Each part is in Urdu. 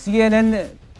CNN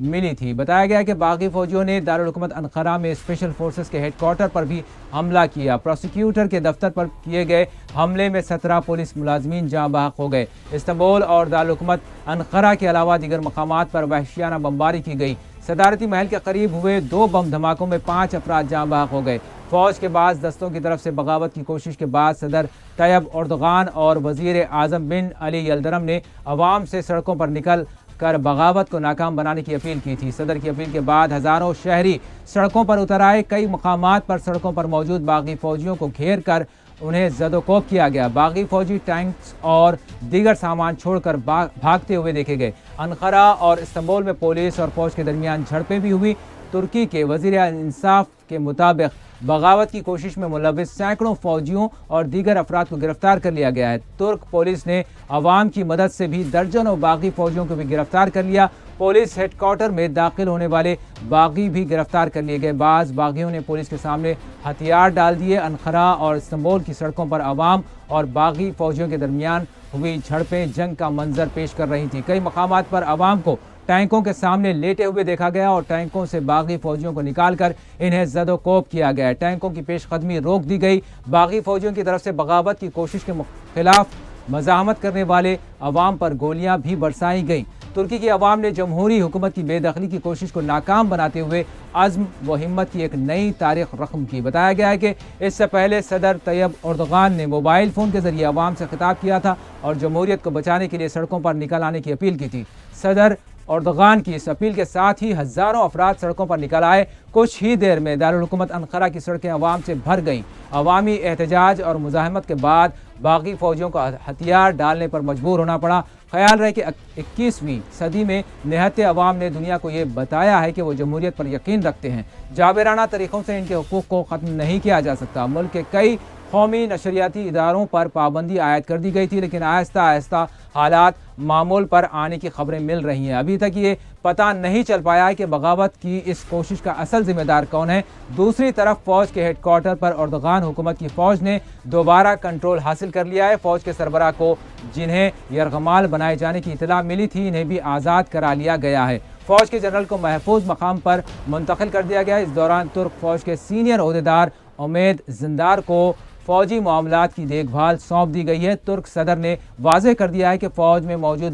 ملی تھی۔ بتایا گیا کہ باغی فوجیوں نے دارالحکومت انقرہ میں اسپیشل فورسز کے ہیڈ کوارٹر پر بھی حملہ کیا۔ پروسیکیوٹر کے دفتر پر کیے گئے حملے میں 17 پولیس ملازمین جاں بحق ہو گئے۔ استنبول اور دارالحکومت انقرہ کے علاوہ دیگر مقامات پر وحشیانہ بمباری کی گئی۔ صدارتی محل کے قریب ہوئے 2 بم دھماکوں میں 5 افراد جاں بحق ہو گئے۔ فوج کے بعض دستوں کی طرف سے بغاوت کی کوشش کے بعد صدر طیب اردغان اور وزیر اعظم بن علی یلدرم نے عوام سے سڑکوں پر نکل کر بغاوت کو ناکام بنانے کی اپیل کی تھی۔ صدر کی اپیل کے بعد ہزاروں شہری سڑکوں پر اتر آئے۔ کئی مقامات پر سڑکوں پر موجود باغی فوجیوں کو گھیر کر انہیں زد و کوب کیا گیا۔ باغی فوجی ٹینکس اور دیگر سامان چھوڑ کر بھاگتے ہوئے دیکھے گئے۔ انقرہ اور استنبول میں پولیس اور فوج کے درمیان جھڑپیں بھی ہوئی۔ ترکی کے وزیر انصاف کے مطابق بغاوت کی کوشش میں ملوث سینکڑوں فوجیوں اور دیگر افراد کو گرفتار کر لیا گیا ہے۔ ترک پولیس نے عوام کی مدد سے بھی درجنوں باغی فوجیوں کو بھی گرفتار کر لیا۔ پولیس ہیڈ کوارٹر میں داخل ہونے والے باغی بھی گرفتار کر لیے گئے۔ بعض باغیوں نے پولیس کے سامنے ہتھیار ڈال دیے۔ انقرہ اور استنبول کی سڑکوں پر عوام اور باغی فوجیوں کے درمیان ہوئی جھڑپیں جنگ کا منظر پیش کر رہی تھیں۔ کئی مقامات پر عوام کو ٹینکوں کے سامنے لیٹے ہوئے دیکھا گیا اور ٹینکوں سے باغی فوجیوں کو نکال کر انہیں زد و کوب کیا گیا۔ ٹینکوں کی پیش قدمی روک دی گئی۔ باغی فوجیوں کی طرف سے بغاوت کی کوشش کے خلاف مزاحمت کرنے والے عوام پر گولیاں بھی برسائی گئیں۔ ترکی کی عوام نے جمہوری حکومت کی بے دخلی کی کوشش کو ناکام بناتے ہوئے عزم و ہمت کی ایک نئی تاریخ رقم کی۔ بتایا گیا ہے کہ اس سے پہلے صدر طیب اردغان نے موبائل فون کے ذریعے عوام سے خطاب کیا تھا اور جمہوریت کو بچانے کے لیے سڑکوں پر نکل آنے کی اپیل کی تھی۔ صدر اردغان کی اس اپیل کے ساتھ ہی ہزاروں افراد سڑکوں پر نکل آئے۔ کچھ ہی دیر میں دارالحکومت انقرہ کی سڑکیں عوام سے بھر گئیں۔ عوامی احتجاج اور مزاحمت کے بعد باغی فوجیوں کو ہتھیار ڈالنے پر مجبور ہونا پڑا۔ خیال رہے کہ 21ویں صدی میں نہتے عوام نے دنیا کو یہ بتایا ہے کہ وہ جمہوریت پر یقین رکھتے ہیں۔ جابرانہ طریقوں سے ان کے حقوق کو ختم نہیں کیا جا سکتا۔ ملک کے کئی قومی نشریاتی اداروں پر پابندی عائد کر دی گئی تھی، لیکن آہستہ آہستہ حالات معمول پر آنے کی خبریں مل رہی ہیں۔ ابھی تک یہ پتہ نہیں چل پایا ہے کہ بغاوت کی اس کوشش کا اصل ذمہ دار کون ہے۔ دوسری طرف فوج کے ہیڈ کوارٹر پر اردغان حکومت کی فوج نے دوبارہ کنٹرول حاصل کر لیا ہے۔ فوج کے سربراہ کو جنہیں یرغمال بنائے جانے کی اطلاع ملی تھی انہیں بھی آزاد کرا لیا گیا ہے۔ فوج کے جنرل کو محفوظ مقام پر منتقل کر دیا گیا۔ اس دوران ترک فوج کے سینئر عہدیدار امید زندار کو فوجی معاملات کی دیکھ بھال سونپ دی گئی ہے۔ ترک صدر نے واضح کر دیا ہے کہ فوج میں موجود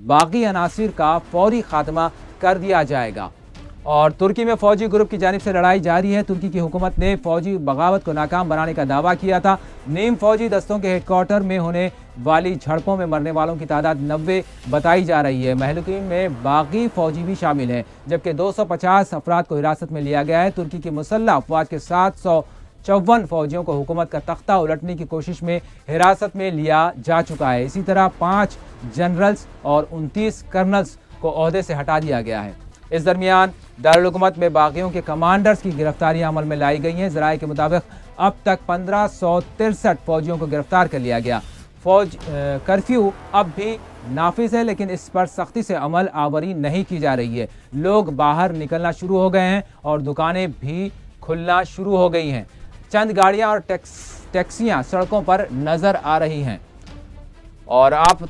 باقی عناصر کا فوری خاتمہ کر دیا جائے گا۔ اور ترکی میں فوجی گروپ کی جانب سے لڑائی جاری ہے۔ ترکی کی حکومت نے فوجی بغاوت کو ناکام بنانے کا دعویٰ کیا تھا۔ نیم فوجی دستوں کے ہیڈ کوارٹر میں ہونے والی جھڑپوں میں مرنے والوں کی تعداد 90 بتائی جا رہی ہے۔ مہلوکین میں باغی فوجی بھی شامل ہیں، جبکہ 250 افراد کو حراست میں لیا گیا ہے۔ ترکی کی مسلح افواج کے 754 فوجیوں کو حکومت کا تختہ الٹنے کی کوشش میں حراست میں لیا جا چکا ہے۔ اسی طرح 5 جنرلز اور 29 کرنلز کو عہدے سے ہٹا دیا گیا ہے۔ اس درمیان دارالحکومت میں باغیوں کے کمانڈرز کی گرفتاریاں عمل میں لائی گئی ہیں۔ ذرائع کے مطابق اب تک 1563 فوجیوں کو گرفتار کر لیا گیا۔ فوج کرفیو اب بھی نافذ ہے، لیکن اس پر سختی سے عمل آوری نہیں کی جا رہی ہے۔ لوگ باہر نکلنا شروع ہو گئے ہیں اور دکانیں بھی کھلنا شروع ہو گئی ہیں۔ چند گاڑیاں اور ٹیکسیاں سڑکوں پر نظر آ رہی ہیں۔ اور آپ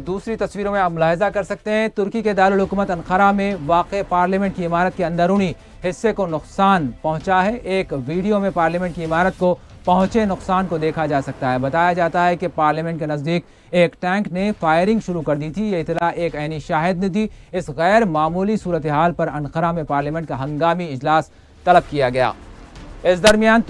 دوسری تصویروں میں آپ ملاحظہ کر سکتے ہیں ترکی کے دارالحکومت انقرہ میں واقع پارلیمنٹ کی عمارت کے اندرونی حصے کو نقصان پہنچا ہے۔ ایک ویڈیو میں پارلیمنٹ کی عمارت کو پہنچے نقصان کو دیکھا جا سکتا ہے۔ بتایا جاتا ہے کہ پارلیمنٹ کے نزدیک ایک ٹینک نے فائرنگ شروع کر دی تھی۔ یہ اطلاع ایک عینی شاہد نے دی۔ اس غیر معمولی صورتحال پر انقرہ میں پارلیمنٹ کا ہنگامی اجلاس طلب کیا گیا۔ اس درمیان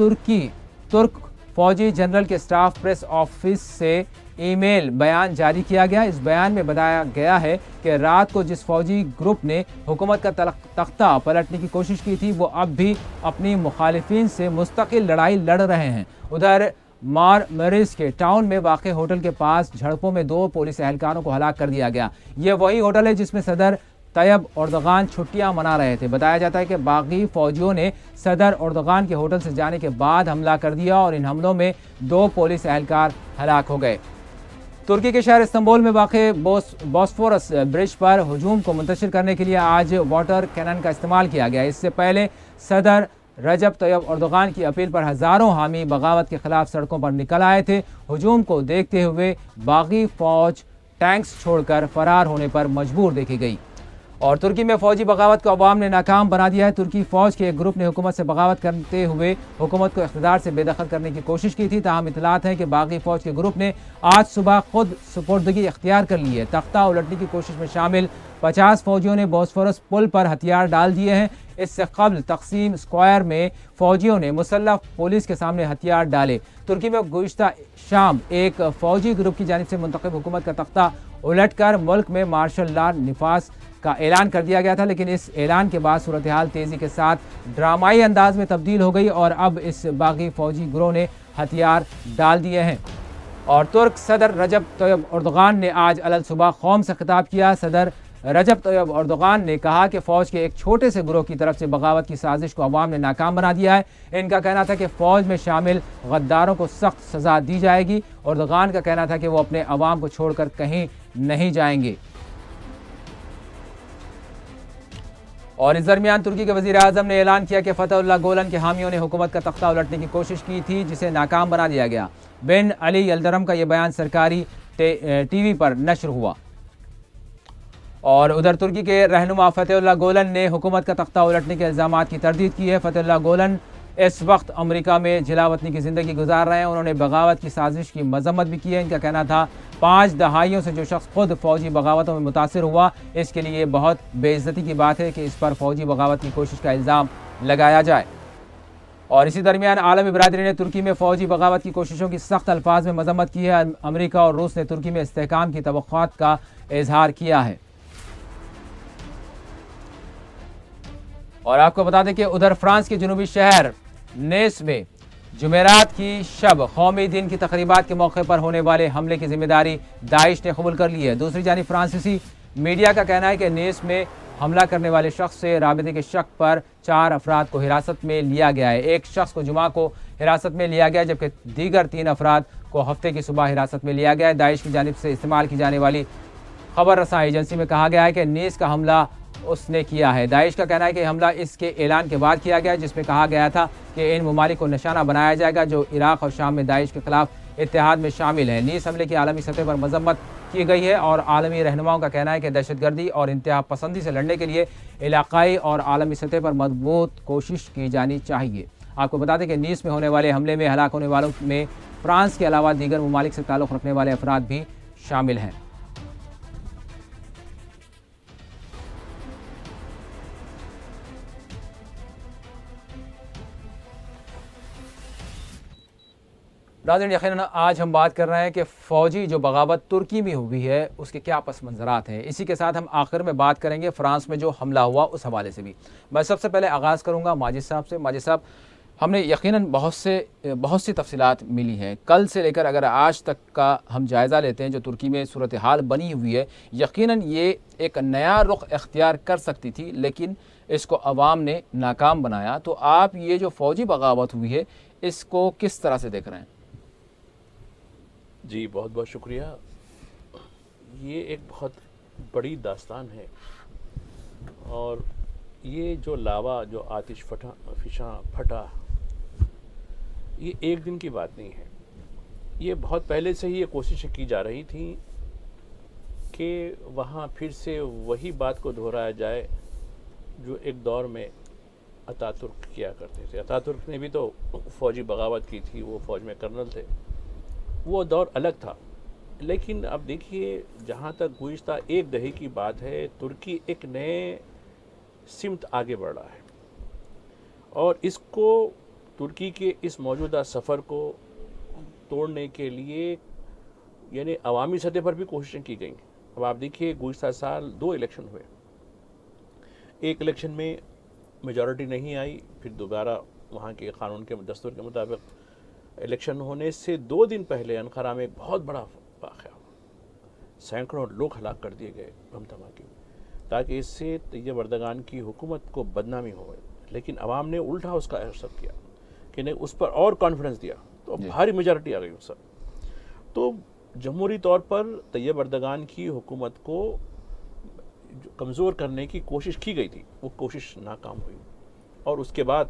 ترک فوجی جنرل کے سٹاف پریس آفس سے ای میل بیان جاری کیا گیا۔ اس بیان میں بتایا گیا ہے کہ رات کو جس فوجی گروپ نے حکومت کا تختہ پلٹنے کی کوشش کی تھی وہ اب بھی اپنی مخالفین سے مستقل لڑائی لڑ رہے ہیں۔ ادھر مارمریز کے ٹاؤن میں واقع ہوٹل کے پاس جھڑپوں میں 2 پولیس اہلکاروں کو ہلاک کر دیا گیا۔ یہ وہی ہوٹل ہے جس میں صدر طیب اردغان چھٹیاں منا رہے تھے۔ بتایا جاتا ہے کہ باغی فوجیوں نے صدر اردغان کے ہوٹل سے جانے کے بعد حملہ کر دیا اور ان حملوں میں 2 پولیس اہلکار ہلاک ہو گئے۔ ترکی کے شہر استنبول میں واقع بوسفورس برج پر ہجوم کو منتشر کرنے کے لیے آج واٹر کینن کا استعمال کیا گیا۔ اس سے پہلے صدر رجب طیب اردغان کی اپیل پر ہزاروں حامی بغاوت کے خلاف سڑکوں پر نکل آئے تھے۔ ہجوم کو دیکھتے ہوئے باغی فوج ٹینکس چھوڑ کر فرار ہونے پر مجبور دیکھی گئی۔ اور ترکی میں فوجی بغاوت کو عوام نے ناکام بنا دیا ہے۔ ترکی فوج کے ایک گروپ نے حکومت سے بغاوت کرتے ہوئے حکومت کو اقتدار سے بے دخل کرنے کی کوشش کی تھی، تاہم اطلاعات ہیں کہ باغی فوج کے گروپ نے آج صبح خود سپردگی اختیار کر لی ہے۔ تختہ الٹنے کی کوشش میں شامل 50 فوجیوں نے بوسفورس پل پر ہتھیار ڈال دیے ہیں۔ اس سے قبل تقسیم اسکوائر میں فوجیوں نے مسلح پولیس کے سامنے ہتھیار ڈالے۔ ترکی میں گزشتہ شام ایک فوجی گروپ کی جانب سے منتخب حکومت کا تختہ الٹ کر ملک میں مارشل لا نفاذ کا اعلان کر دیا گیا تھا، لیکن اس اعلان کے بعد صورتحال تیزی کے ساتھ ڈرامائی انداز میں تبدیل ہو گئی اور اب اس باغی فوجی گروہ نے ہتھیار ڈال دیے ہیں۔ اور ترک صدر رجب طیب اردوغان نے آج صبح قوم سے خطاب کیا۔ صدر رجب طیب اردوغان نے کہا کہ فوج کے ایک چھوٹے سے گروہ کی طرف سے بغاوت کی سازش کو عوام نے ناکام بنا دیا ہے۔ ان کا کہنا تھا کہ فوج میں شامل غداروں کو سخت سزا دی جائے گی۔ اردوغان کا کہنا تھا کہ وہ اپنے عوام کو چھوڑ کر کہیں نہیں جائیں گے۔ اور اس درمیان ترکی کے وزیر اعظم نے اعلان کیا کہ فتح اللہ گولن کے حامیوں نے حکومت کا تختہ الٹنے کی کوشش کی تھی، جسے ناکام بنا دیا گیا۔ بن علی یلدرم کا یہ بیان سرکاری ٹی وی پر نشر ہوا۔ اور ادھر ترکی کے رہنما فتح اللہ گولن نے حکومت کا تختہ الٹنے کے الزامات کی تردید کی ہے۔ فتح اللہ گولن اس وقت امریکہ میں جلا وطنی کی زندگی گزار رہے ہیں۔ انہوں نے بغاوت کی سازش کی مذمت بھی کی ہے۔ ان کا کہنا تھا 5 دہائیوں سے جو شخص خود فوجی بغاوتوں میں متاثر ہوا، اس کے لیے یہ بہت بے عزتی کی بات ہے کہ اس پر فوجی بغاوت کی کوشش کا الزام لگایا جائے۔ اور اسی درمیان عالمی برادری نے ترکی میں فوجی بغاوت کی کوششوں کی سخت الفاظ میں مذمت کی ہے۔ امریکہ اور روس نے ترکی میں استحکام کی توقعات کا اظہار کیا ہے۔ اور آپ کو بتا دیں کہ ادھر فرانس کے جنوبی شہر نیس میں جمعرات کی شب قومی دن کی تقریبات کے موقع پر ہونے والے حملے کی ذمہ داری داعش نے قبول کر لی ہے۔ دوسری جانب فرانسیسی میڈیا کا کہنا ہے کہ نیس میں حملہ کرنے والے شخص سے رابطے کے شک پر 4 افراد کو حراست میں لیا گیا ہے۔ ایک شخص کو جمعہ کو حراست میں لیا گیا، جبکہ دیگر 3 افراد کو ہفتے کی صبح حراست میں لیا گیا ہے۔ داعش کی جانب سے استعمال کی جانے والی خبر رساں ایجنسی میں کہا گیا ہے کہ نیس کا حملہ اس نے کیا ہے۔ داعش کا کہنا ہے کہ حملہ اس کے اعلان کے بعد کیا گیا، جس میں کہا گیا تھا کہ ان ممالک کو نشانہ بنایا جائے گا جو عراق اور شام میں داعش کے خلاف اتحاد میں شامل ہیں۔ نیس حملے کی عالمی سطح پر مذمت کی گئی ہے اور عالمی رہنماؤں کا کہنا ہے کہ دہشت گردی اور انتہا پسندی سے لڑنے کے لیے علاقائی اور عالمی سطح پر مضبوط کوشش کی جانی چاہیے۔ آپ کو بتا دیں کہ نیس میں ہونے والے حملے میں ہلاک ہونے والوں میں فرانس کے علاوہ دیگر ممالک سے تعلق رکھنے والے افراد بھی شامل ہیں۔ ناظرین، یقیناً آج ہم بات کر رہے ہیں کہ فوجی جو بغاوت ترکی میں ہوئی ہے اس کے کیا پس منظرات ہیں۔ اسی کے ساتھ ہم آخر میں بات کریں گے فرانس میں جو حملہ ہوا اس حوالے سے بھی۔ میں سب سے پہلے آغاز کروں گا ماجد صاحب سے۔ ماجد صاحب، ہم نے یقیناً بہت سی تفصیلات ملی ہیں کل سے لے کر اگر آج تک کا ہم جائزہ لیتے ہیں جو ترکی میں صورتحال بنی ہوئی ہے، یقیناً یہ ایک نیا رخ اختیار کر سکتی تھی، لیکن اس کو عوام نے ناکام بنایا۔ تو آپ یہ جو فوجی بغاوت ہوئی ہے اس کو کس طرح سے دیکھ رہے ہیں؟ جی بہت بہت شکریہ۔ یہ ایک بہت بڑی داستان ہے اور یہ جو لاوا جو آتش فشاں پھٹا، یہ ایک دن کی بات نہیں ہے۔ یہ بہت پہلے سے ہی یہ کوششیں کی جا رہی تھیں کہ وہاں پھر سے وہی بات کو دہرایا جائے جو ایک دور میں اتاترک کیا کرتے تھے۔ اتاترک نے بھی تو فوجی بغاوت کی تھی، وہ فوج میں کرنل تھے، وہ دور الگ تھا۔ لیکن اب دیکھیے، جہاں تک گزشتہ 1 دہائی کی بات ہے، ترکی ایک نئے سمت آگے بڑھ رہا ہے اور اس کو ترکی کے اس موجودہ سفر کو توڑنے کے لیے یعنی عوامی سطح پر بھی کوششیں کی گئیں۔ اب آپ دیکھیے، گزشتہ سال 2 الیکشن ہوئے۔ ایک الیکشن میں میجورٹی نہیں آئی، پھر دوبارہ وہاں کے قانون کے دستور کے مطابق الیکشن ہونے سے 2 دن پہلے انقرہ میں ایک بہت بڑا واقعہ ہوا، سینکڑوں لوگ ہلاک کر دیے گئے بم دھماکے میں، تاکہ اس سے طیب اردگان کی حکومت کو بدنامی ہو گئی۔ لیکن عوام نے الٹا اس کا اثر کیا کہ نہیں، اس پر اور کانفیڈنس دیا تو بھاری میجورٹی آ گئی اس پر۔ تو جمہوری طور پر طیب اردگان کی حکومت کو کمزور کرنے کی کوشش کی گئی تھی، وہ کوشش ناکام ہوئی۔ اور اس کے بعد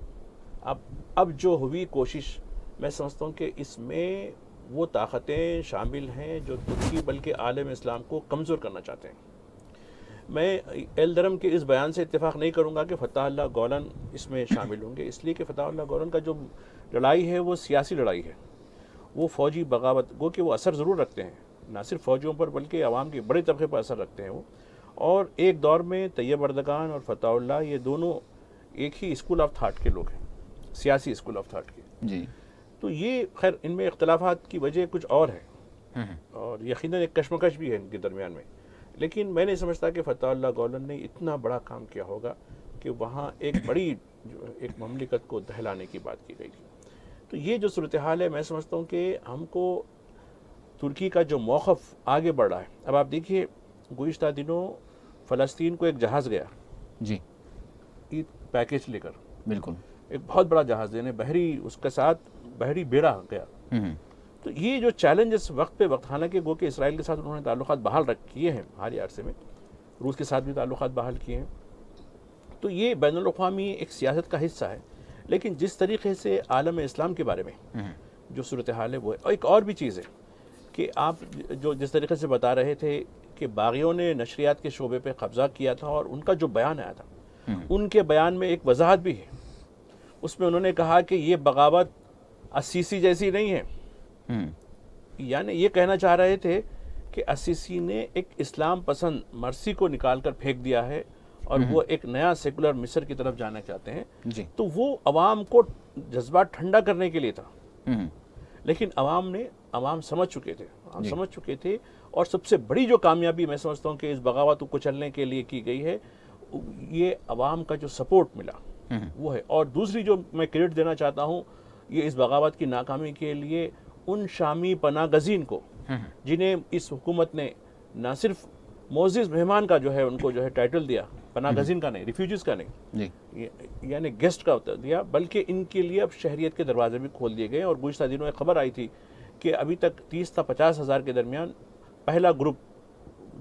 اب جو ہوئی کوشش، میں سمجھتا ہوں کہ اس میں وہ طاقتیں شامل ہیں جو ترکی بلکہ عالم اسلام کو کمزور کرنا چاہتے ہیں۔ میں ایلدرم کے اس بیان سے اتفاق نہیں کروں گا کہ فتح اللہ گولن اس میں شامل ہوں گے، اس لیے کہ فتح اللہ گولن کا جو لڑائی ہے وہ سیاسی لڑائی ہے، وہ فوجی بغاوت گو کہ وہ اثر ضرور رکھتے ہیں، نہ صرف فوجیوں پر بلکہ عوام کے بڑے طبقے پر اثر رکھتے ہیں وہ. اور ایک دور میں طیب اردگان اور فتح اللہ یہ دونوں ایک ہی اسکول آف تھاٹ کے لوگ ہیں، سیاسی اسکول آف تھاٹ کے. جی. تو یہ خیر ان میں اختلافات کی وجہ کچھ اور ہے، اور یقیناً ایک کشمکش بھی ہے ان کے درمیان میں، لیکن میں نہیں سمجھتا کہ فتح اللہ گولن نے اتنا بڑا کام کیا ہوگا کہ وہاں ایک بڑی ایک مملکت کو دہلانے کی بات کی گئی تھی. تو یہ جو صورتحال ہے، میں سمجھتا ہوں کہ ہم کو ترکی کا جو موقف آگے بڑھ رہا ہے. اب آپ دیکھیے گزشتہ دنوں فلسطین کو ایک جہاز گیا جی عید پیکیج لے کر، بالکل ایک بہت بڑا جہاز دینے، بحری اس کے ساتھ بحری بیڑا گیا. تو یہ جو چیلنجز وقت پہ وقت، حالانکہ گو کہ اسرائیل کے ساتھ انہوں نے تعلقات بحال کیے ہیں حالیہ عرصے میں، روس کے ساتھ بھی تعلقات بحال کیے ہیں، تو یہ بین الاقوامی ایک سیاست کا حصہ ہے. لیکن جس طریقے سے عالم اسلام کے بارے میں جو صورتحال ہے وہ ہے. اور ایک اور بھی چیز ہے کہ آپ جو جس طریقے سے بتا رہے تھے کہ باغیوں نے نشریات کے شعبے پہ قبضہ کیا تھا، اور ان کا جو بیان آیا تھا، ان کے بیان میں ایک وضاحت بھی ہے. اس میں انہوں نے کہا کہ یہ بغاوت السیسی جیسی نہیں ہے، یعنی یہ کہنا چاہ رہے تھے کہ السیسی نے ایک اسلام پسند مرسی کو نکال کر پھینک دیا ہے اور وہ ایک نیا سیکولر مصر کی طرف جانا چاہتے ہیں. تو وہ عوام کو جذبات ٹھنڈا کرنے کے لیے تھا، لیکن عوام سمجھ چکے تھے. اور سب سے بڑی جو کامیابی میں سمجھتا ہوں کہ اس بغاوت کو کچلنے کے لیے کی گئی ہے، یہ عوام کا جو سپورٹ ملا وہ ہے. اور دوسری جو میں کریڈٹ دینا چاہتا ہوں یہ اس بغاوت کی ناکامی کے لیے ان شامی پناہ گزین کو جنہیں اس حکومت نے نہ صرف معزز مہمان کا جو ہے ان کو جو ہے ٹائٹل دیا، پناہ گزین کا نہیں، ریفیوجیز کا نہیں، یعنی گیسٹ کا دیا، بلکہ ان کے لیے اب شہریت کے دروازے بھی کھول دیے گئے. اور گزشتہ دنوں ایک خبر آئی تھی کہ ابھی تک 30 تا 50 ہزار کے درمیان پہلا گروپ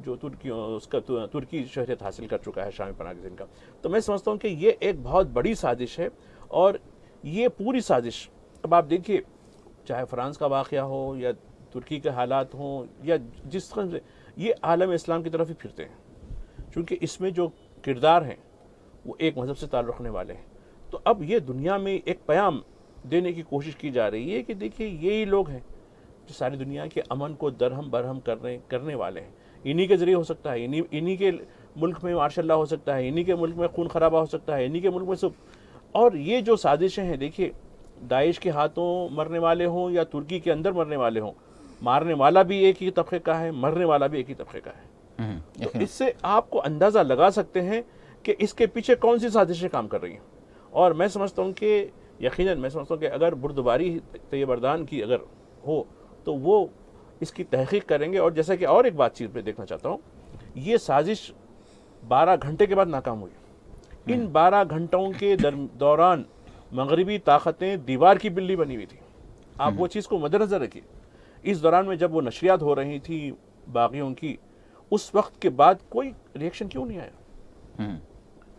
جو ترکی شہریت حاصل کر چکا ہے شامی پناہ گزین کا. تو میں سمجھتا ہوں کہ یہ ایک بہت بڑی سازش ہے. اور یہ پوری سازش، اب آپ دیکھیے چاہے فرانس کا واقعہ ہو یا ترکی کے حالات ہوں یا جس طرح سے یہ عالم اسلام کی طرف ہی پھرتے ہیں، چونکہ اس میں جو کردار ہیں وہ ایک مذہب سے تعلق رکھنے والے ہیں. تو اب یہ دنیا میں ایک پیام دینے کی کوشش کی جا رہی ہے کہ دیکھیے یہی لوگ ہیں جو ساری دنیا کے امن کو درہم برہم کرنے والے ہیں. انہی کے ذریعے ہو سکتا ہے، انہی کے ملک میں مارشاء اللہ ہو سکتا ہے، انہی کے ملک میں خون خرابہ ہو سکتا ہے، انہی کے ملک میں سب. اور یہ جو سازشیں ہیں، دیکھیے داعش کے ہاتھوں مرنے والے ہوں یا ترکی کے اندر مرنے والے ہوں، مارنے والا بھی ایک ہی طبقے کا ہے، مرنے والا بھی ایک ہی طبقے کا ہے. تو اس سے آپ کو اندازہ لگا سکتے ہیں کہ اس کے پیچھے کون سی سازشیں کام کر رہی ہیں. اور میں سمجھتا ہوں کہ یقیناً میں سمجھتا ہوں کہ اگر بردباری طیب اردگان کی اگر ہو تو وہ اس کی تحقیق کریں گے. اور جیسا کہ اور ایک بات چیز میں دیکھنا چاہتا ہوں، یہ سازش 12 گھنٹے کے بعد ناکام ہوئی. ان 12 گھنٹوں کے دوران مغربی طاقتیں دیوار کی بلی بنی ہوئی تھی. آپ وہ چیز کو مد نظر رکھیے. اس دوران میں جب وہ نشریات ہو رہی تھی باغیوں کی، اس وقت کے بعد کوئی ریئیکشن کیوں نہیں آیا؟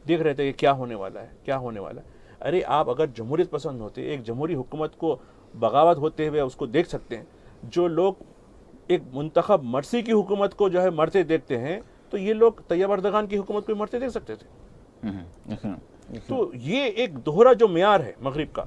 دیکھ رہے تھے کہ کیا ہونے والا ہے، کیا ہونے والا ہے. ارے آپ اگر جمہوریت پسند ہوتے، ایک جمہوری حکومت کو بغاوت ہوتے ہوئے اس کو دیکھ سکتے ہیں. جو لوگ ایک منتخب مرسی کی حکومت کو جو ہے مرتے دیکھتے ہیں، تو یہ لوگ طیب اردگان کی حکومت کو مرتے دیکھ سکتے تھے. تو یہ ایک دوہرا جو معیار ہے مغرب کا،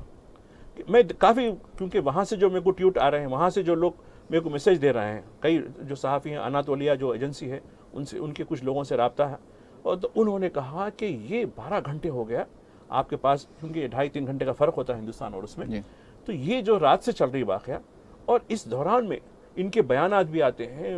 میں کافی کیونکہ وہاں سے جو میرے کو ٹویٹ آ رہے ہیں، وہاں سے جو لوگ میرے کو میسیج دے رہے ہیں، کئی جو صحافی ہیں، اناتولیا جو ایجنسی ہے ان کے کچھ لوگوں سے رابطہ ہے، اور تو انہوں نے کہا کہ یہ 12 گھنٹے ہو گیا آپ کے پاس، کیونکہ 2.5-3 گھنٹے کا فرق ہوتا ہے ہندوستان اور اس میں. تو یہ جو رات سے چل رہی واقعہ، اور اس دوران میں ان کے بیانات بھی آتے ہیں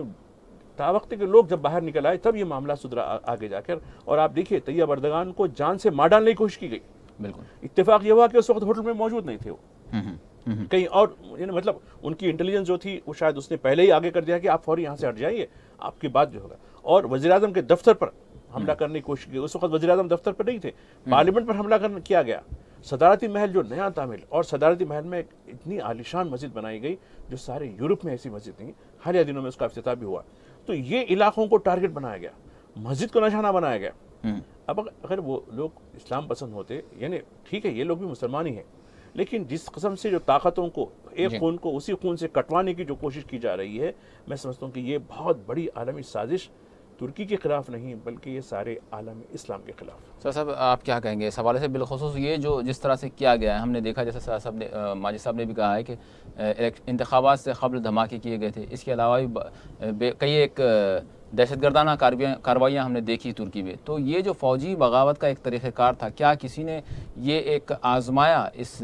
تا وقت کہ لوگ جب باہر نکل آئے تب یہ معاملہ سدھرا آگے جا کر. اور آپ دیکھیے طیب اردگان کو جان سے مار ڈالنے کی کوشش کی گئی. بالکل اتفاق یہ ہوا کہ اس وقت ہوٹل میں موجود نہیں تھے وہ کہیں اور، یعنی مطلب ان کی انٹیلیجنس جو تھی وہ شاید اس نے پہلے ہی آگے کر دیا کہ آپ فوری یہاں سے ہٹ جائیے، آپ کی بات جو ہوگا. اور وزیر اعظم کے دفتر پر حملہ کرنے کی کوشش کی. اس وقت وزیر اعظم دفتر پر نہیں تھے، پارلیمنٹ پر حملہ کیا گیا. صدارتی محل جو نیا تعمیر، اور صدارتی محل میں اتنی عالیشان مسجد بنائی گئی جو سارے یورپ میں ایسی مسجد نہیں. حالیہ دنوں میں اس کا افتتاح بھی ہوا. تو یہ علاقوں کو ٹارگٹ بنایا گیا، مسجد کو نشانہ بنایا گیا. اب اگر وہ لوگ اسلام پسند ہوتے، یعنی ٹھیک ہے یہ لوگ بھی مسلمان ہی ہیں، لیکن جس قسم سے جو طاقتوں کو ایک خون کو اسی خون سے کٹوانے کی جو کوشش کی جا رہی ہے، میں سمجھتا ہوں کہ یہ بہت بڑی عالمی سازش ترکی کے خلاف نہیں بلکہ یہ سارے عالم اسلام کے خلاف۔ سر صاحب آپ کیا کہیں گے اس حوالے سے، بالخصوص یہ جو جس طرح سے کیا گیا ہے، ہم نے دیکھا جیسے سر صاحب نے ماجد صاحب نے بھی کہا ہے کہ انتخابات سے قبل دھماکے کیے گئے تھے، اس کے علاوہ بھی کئی ایک دہشت گردانہ کارروائیاں ہم نے دیکھی ترکی میں، تو یہ جو فوجی بغاوت کا ایک طریقہ کار تھا، کیا کسی نے یہ ایک آزمایا اس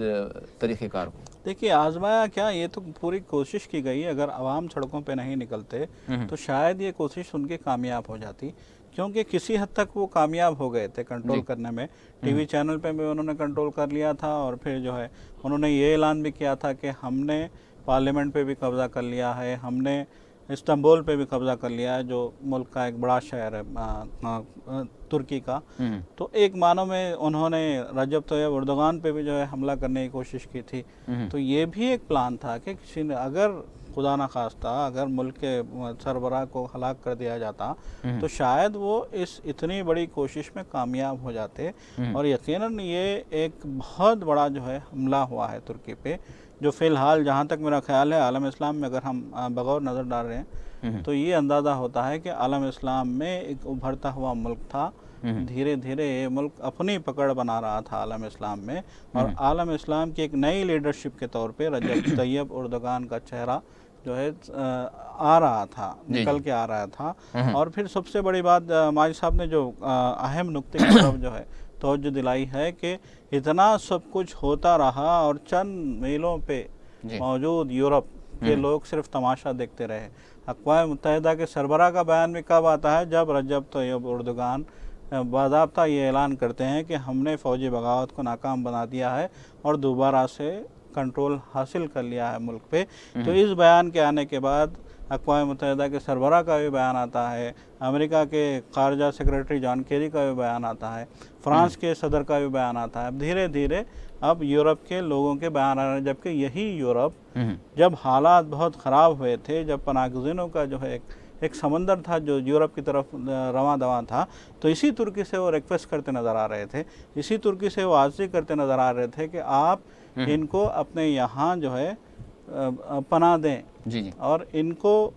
طریقہ کار کو؟ دیکھیے آزمایا کیا، یہ تو پوری کوشش کی گئی، اگر عوام سڑکوں پہ نہیں نکلتے تو شاید یہ کوشش ان کی کامیاب ہو جاتی، کیونکہ کسی حد تک وہ کامیاب ہو گئے تھے کنٹرول کرنے میں۔ ٹی وی چینل پہ بھی انہوں نے کنٹرول کر لیا تھا، اور پھر جو ہے انہوں نے یہ اعلان بھی کیا تھا کہ ہم نے پارلیمنٹ پہ بھی قبضہ کر لیا ہے، ہم نے استنبول پہ بھی قبضہ کر لیا ہے، جو ملک کا ایک بڑا شہر ہے ترکی کا۔ تو ایک معنوں میں انہوں نے رجب طیب اردوغان پہ بھی جو ہے حملہ کرنے کی کوشش کی تھی۔ تو یہ بھی ایک پلان تھا کہ کسی نے اگر خدا نخواستہ اگر ملک کے سربراہ کو ہلاک کر دیا جاتا تو شاید وہ اس اتنی بڑی کوشش میں کامیاب ہو جاتے، اور یقیناً یہ ایک بہت بڑا جو ہے حملہ ہوا ہے ترکی پہ، جو فی الحال جہاں تک میرا خیال ہے عالم اسلام میں اگر ہم بغور نظر ڈال رہے ہیں تو یہ اندازہ ہوتا ہے کہ عالم اسلام میں ایک ابھرتا ہوا ملک تھا، دھیرے دھیرے یہ ملک اپنی پکڑ بنا رہا تھا عالم اسلام میں، اور عالم اسلام کی ایک نئی لیڈرشپ کے طور پہ رجب طیب اردوغان کا چہرہ جو ہے آ رہا تھا، نکل کے آ رہا تھا۔ اور پھر سب سے بڑی بات ماجد صاحب نے جو اہم نقطے کی طرف جو ہے توجہ دلائی ہے کہ اتنا سب کچھ ہوتا رہا اور چند میلوں پہ موجود یورپ کے لوگ صرف تماشا دیکھتے رہے۔ اقوام متحدہ کے سربراہ کا بیان بھی کب آتا ہے؟ جب رجب طیب اردوغان باضابطہ یہ اعلان کرتے ہیں کہ ہم نے فوجی بغاوت کو ناکام بنا دیا ہے اور دوبارہ سے کنٹرول حاصل کر لیا ہے ملک پہ۔ تو اس بیان کے آنے کے بعد اقوام متحدہ کے سربراہ کا بھی بیان آتا ہے، امریکہ کے خارجہ سیکریٹری جان کیری کا بھی بیان آتا ہے، فرانس کے صدر کا بھی بیان آتا ہے۔ اب دھیرے دھیرے اب یورپ کے لوگوں کے بیان آ رہے ہیں، جبکہ یہی یورپ جب حالات بہت خراب ہوئے تھے، جب پناہ گزینوں کا جو ہے ایک سمندر تھا جو یورپ کی طرف رواں دواں تھا، تو اسی ترکی سے وہ ریکویسٹ کرتے نظر آ رہے تھے، اسی ترکی سے وہ عرضی کرتے نظر آ رہے تھے کہ آپ ان کو اپنے یہاں جو ہے پناہ دیں، اور ان کو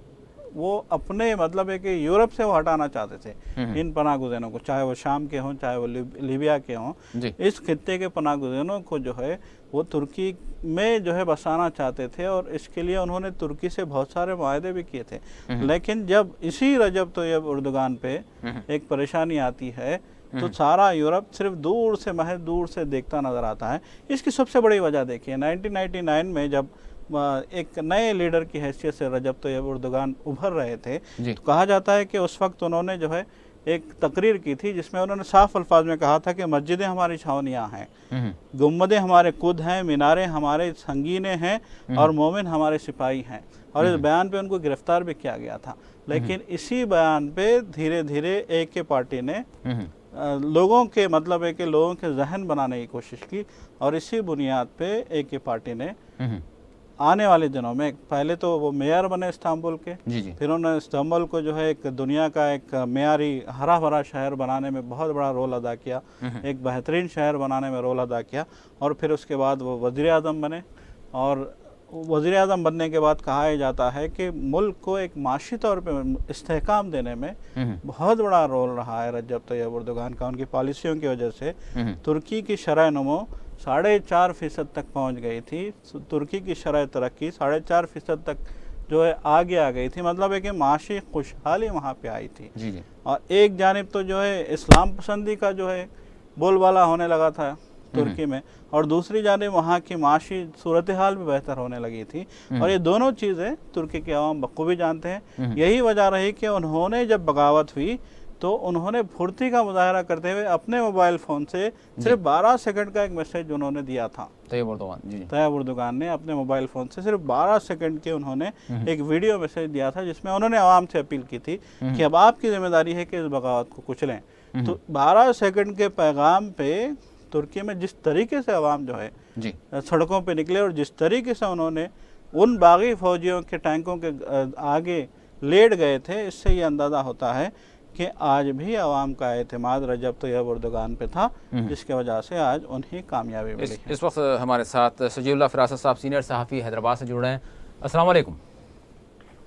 وہ اپنے مطلب ہے کہ یورپ سے وہ ہٹانا چاہتے تھے ان پناہ گزینوں کو، چاہے وہ شام کے ہوں چاہے وہ لیبیا کے ہوں۔ اس خطے کے پناہ گزینوں کو جو ہے وہ ترکی میں جو ہے بسانا چاہتے تھے، اور اس کے لیے انہوں نے ترکی سے بہت سارے معاہدے بھی کیے تھے۔ لیکن جب اسی رجب طیب اردوغان پہ ایک پریشانی آتی ہے تو سارا یورپ صرف دور سے محض دور سے دیکھتا نظر آتا ہے۔ اس کی سب سے بڑی وجہ دیکھیے 1999 میں جب ایک نئے لیڈر کی حیثیت سے رجب طیب اردوغان ابھر رہے تھے، تو کہا جاتا ہے کہ اس وقت انہوں نے جو ہے ایک تقریر کی تھی جس میں انہوں نے صاف الفاظ میں کہا تھا کہ مسجدیں ہماری چھاؤنیاں ہیں، گنبدیں ہمارے قد ہیں، میناریں ہمارے سنگینے ہیں، اور مومن ہمارے سپاہی ہیں۔ اور اس بیان پہ ان کو گرفتار بھی کیا گیا تھا، لیکن اسی بیان پہ دھیرے دھیرے اے کے پارٹی نے لوگوں کے مطلب ہے کہ لوگوں کے ذہن بنانے کی کوشش کی، اور اسی بنیاد پہ اے کے پارٹی نے آنے والے دنوں میں پہلے تو وہ میئر بنے استنبول کے، پھر انہوں نے استنبول کو جو ہے ایک دنیا کا ایک معیاری ہرا بھرا شہر بنانے میں بہت بڑا رول ادا کیا، ایک بہترین شہر بنانے میں رول ادا کیا، اور پھر اس کے بعد وہ وزیر اعظم بنے۔ اور وزیر اعظم بننے کے بعد کہا جاتا ہے کہ ملک کو ایک معاشی طور پہ استحکام دینے میں بہت بڑا رول رہا ہے رجب طیب اردوغان کا۔ ان کی پالیسیوں کی وجہ سے ترکی کی شرح نمو 4.5% تک پہنچ گئی تھی، ترکی کی شرح ترقی 4.5% تک جو ہے آگے آ گئی تھی، مطلب ہے کہ معاشی خوشحالی وہاں پہ آئی تھی۔ اور ایک جانب تو جو ہے اسلام پسندی کا جو ہے بول بالا ہونے لگا تھا ترکی میں، اور دوسری جانب وہاں کی معاشی صورتحال بھی بہتر ہونے لگی تھی، اور یہ دونوں چیزیں ترکی کے عوام بخوبی جانتے ہیں۔ یہی وجہ رہی کہ انہوں نے جب بغاوت ہوئی تو انہوں نے پھرتی کا مظاہرہ کرتے ہوئے اپنے موبائل فون سے صرف 12 سیکنڈ کا ایک میسیج انہوں نے دیا تھا۔ طیب اردوغان نے اپنے موبائل فون سے صرف 12 سیکنڈ کے انہوں نے ایک ویڈیو میسیج دیا تھا جس میں انہوں نے عوام سے اپیل کی تھی کہ اب آپ کی ذمہ داری ہے کہ اس بغاوت کو کچلیں۔ تو 12 سیکنڈ کے پیغام پہ ترکی میں جس طریقے سے عوام جو ہے سڑکوں پہ نکلے، اور جس طریقے سے انہوں نے ان باغی فوجیوں کے ٹینکوں کے آگے لیٹ گئے تھے، اس سے یہ اندازہ ہوتا ہے کہ آج بھی عوام کا اعتماد رجب طیب اردوغان پہ تھا، جس کی وجہ سے آج انہیں کامیابی ملی ہے۔ اس وقت ہمارے ساتھ سجیب اللہ فراست صاحب سینئر صحافی حیدرآباد سے جڑ رہے ہیں۔ السلام علیکم۔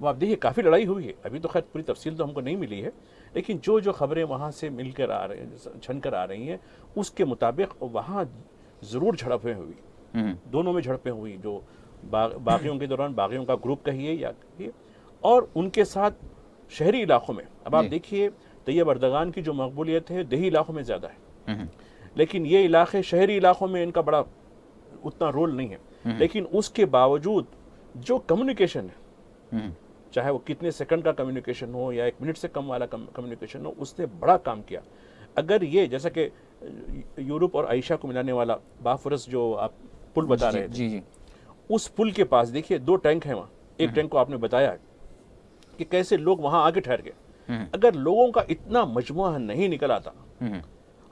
اب آپ دیکھیے کافی لڑائی ہوئی ہے، ابھی تو خیر پوری تفصیل تو ہم کو نہیں ملی ہے، لیکن جو خبریں وہاں سے مل کر آ رہے ہیں، چھن کر آ رہی ہیں، اس کے مطابق وہاں ضرور جھڑپیں ہوئی، دونوں میں جھڑپیں ہوئی، جو باغیوں کے دوران باغیوں کا گروپ کہیے یا کہیے، اور ان کے ساتھ شہری علاقوں میں. اب آپ دیکھیے طیب اردگان کی جو مقبولیت ہے دیہی علاقوں میں زیادہ ہے، لیکن یہ علاقے شہری علاقوں میں ان کا بڑا اتنا رول نہیں ہے، لیکن اس کے باوجود جو کمیونیکیشن ہے، چاہے وہ کتنے سیکنڈ کا کمیونیکیشن ہو یا 1 منٹ سے کم والا کمیونیکیشن ہو، اس نے بڑا کام کیا. اگر یہ جیسا کہ یورپ اور عائشہ کو ملانے والا بافرس جو آپ پل بتا رہے تھے، اس پل کے پاس دیکھیے 2 ٹینک ہیں وہاں. ایک ٹینک کو آپ نے بتایا کہ کیسے لوگ وہاں آگے ٹھہر گئے. اگر لوگوں کا اتنا مجموعہ نہیں نکل آتا،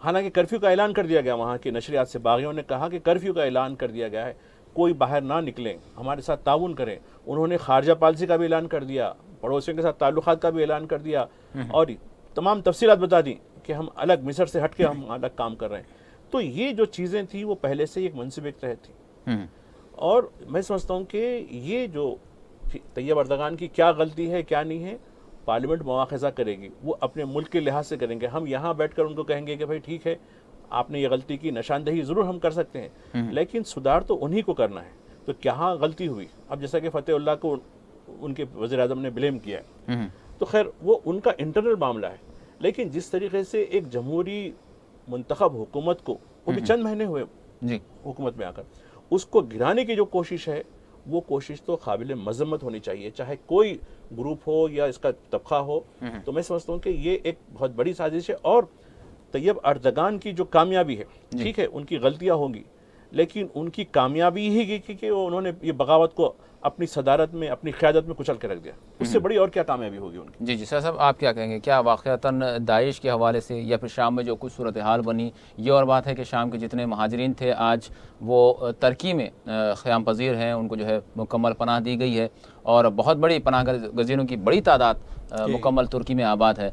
حالانکہ کرفیو کا اعلان کر دیا گیا، وہاں کے نشریات سے باغیوں نے کہا کہ کرفیو کا اعلان کر دیا گیا ہے، کوئی باہر نہ نکلیں، ہمارے ساتھ تعاون کریں. انہوں نے خارجہ پالیسی کا بھی اعلان کر دیا، پڑوسیوں کے ساتھ تعلقات کا بھی اعلان کر دیا، اور تمام تفصیلات بتا دیں کہ ہم الگ مصر سے ہٹ کے ہم الگ کام کر رہے ہیں. تو یہ جو چیزیں تھیں وہ پہلے سے ایک منصوبے کے تحت تھیں. اور میں سمجھتا ہوں کہ یہ جو طیب اردگان کی کیا غلطی ہے کیا نہیں ہے، پارلیمنٹ مواخذہ کرے گی، وہ اپنے ملک کے لحاظ سے کریں گے. ہم یہاں بیٹھ کر ان کو کہیں گے کہ بھائی ٹھیک ہے آپ نے یہ غلطی کی، نشاندہی ضرور ہم کر سکتے ہیں، لیکن سدھار تو انہی کو کرنا ہے. تو کہاں غلطی ہوئی؟ اب جیسا کہ فتح اللہ کو ان کے وزیر اعظم نے بلیم کیا ہے، تو خیر وہ ان کا انٹرنل معاملہ ہے، لیکن جس طریقے سے ایک جمہوری منتخب حکومت کو، وہ بھی چند مہینے ہوئے حکومت میں آ کر، اس کو گرانے کی جو کوشش ہے، وہ کوشش تو قابل مذمت ہونی چاہیے، چاہے کوئی گروپ ہو یا اس کا طبقہ ہو. تو میں سمجھتا ہوں کہ یہ ایک بہت بڑی سازش ہے. اور طیب اردگان کی جو کامیابی ہے، ٹھیک ہے ان کی غلطیاں ہوں گی، لیکن ان کی کامیابی ہی کہ انہوں نے یہ بغاوت کو اپنی صدارت میں، اپنی قیادت میں کچل کے رکھ دیا. اس سے بڑی اور کیا کامیابی ہوگی ان کی؟ جی سر صاحب آپ کیا کہیں گے؟ کیا واقعتاً داعش کے حوالے سے یا پھر شام میں جو کچھ صورتحال بنی، یہ اور بات ہے کہ شام کے جتنے مہاجرین تھے آج وہ ترکی میں قیام پذیر ہیں، ان کو جو ہے مکمل پناہ دی گئی ہے، اور بہت بڑی پناہ گزینوں کی بڑی تعداد مکمل ترکی میں آباد ہے.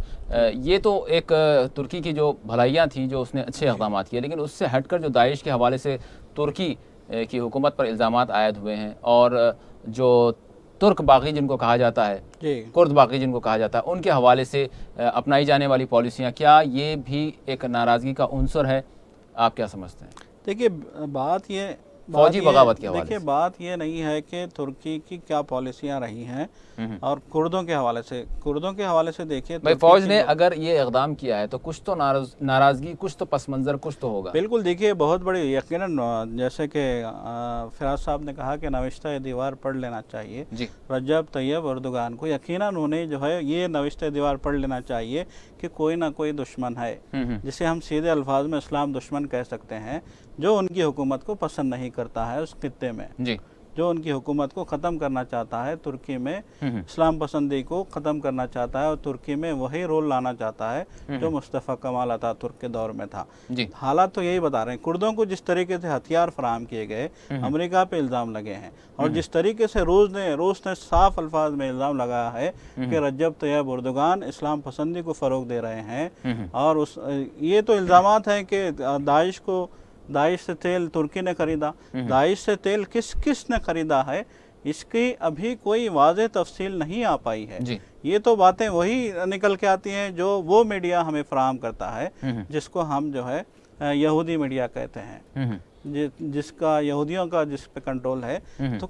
یہ تو ایک ترکی کی جو بھلائیاں تھیں جو اس نے اچھے اقدامات کیے، لیکن اس سے ہٹ کر جو داعش کے حوالے سے ترکی کی حکومت پر الزامات عائد ہوئے ہیں، اور جو ترک باغی جن کو کہا جاتا ہے، کرد باغی جن کو کہا جاتا ہے، ان کے حوالے سے اپنائی جانے والی پالیسیاں، کیا یہ بھی ایک ناراضگی کا عنصر ہے؟ آپ کیا سمجھتے ہیں؟ دیکھیے بات یہ فوجی بغاوت کے حوالے سے، دیکھیے بات یہ نہیں ہے کہ ترکی کی کیا پالیسیاں رہی ہیں اور کردوں کے حوالے سے دیکھیے بھائی فوج نے اگر یہ اقدام کیا ہے تو کچھ تو ناراضگی، کچھ تو پس منظر کچھ تو ہوگا. بالکل دیکھیے بہت بڑی یقیناً، جیسے کہ فراز صاحب نے کہا کہ نوشتہ دیوار پڑھ لینا چاہیے. رجب طیب اردگان کو یقیناً انہیں جو ہے یہ نوشتہ دیوار پڑھ لینا چاہیے کہ کوئی نہ کوئی دشمن ہے، جسے ہم سیدھے الفاظ میں اسلام دشمن کہہ سکتے ہیں، جو ان کی حکومت کو پسند نہیں کرتا ہے اس خطے میں، جو ان کی حکومت کو ختم کرنا چاہتا ہے، ترکی میں اسلام پسندی کو ختم کرنا چاہتا ہے، اور ترکی میں وہی رول لانا چاہتا ہے جو مصطفیٰ کمال اتاترک کے دور میں تھا. حالات تو یہی بتا رہے ہیں. کردوں کو جس طریقے سے ہتھیار فراہم کیے گئے، امریکہ پہ الزام لگے ہیں، اور جس طریقے سے روس نے صاف الفاظ میں الزام لگایا ہے کہ رجب طیب اردگان اسلام پسندی کو فروغ دے رہے ہیں، اور یہ تو الزامات ہیں کہ داعش سے تیل ترکی نے خریدا. داعش سے تیل کس نے خریدا ہے، اس کی ابھی کوئی واضح تفصیل نہیں آ پائی ہے. یہ تو باتیں وہی نکل کے آتی ہیں جو وہ میڈیا ہمیں فراہم کرتا ہے، جس کو ہم جو ہے یہودی میڈیا کہتے ہیں، جس کا یہودیوں کا جس پہ کنٹرول ہے. تو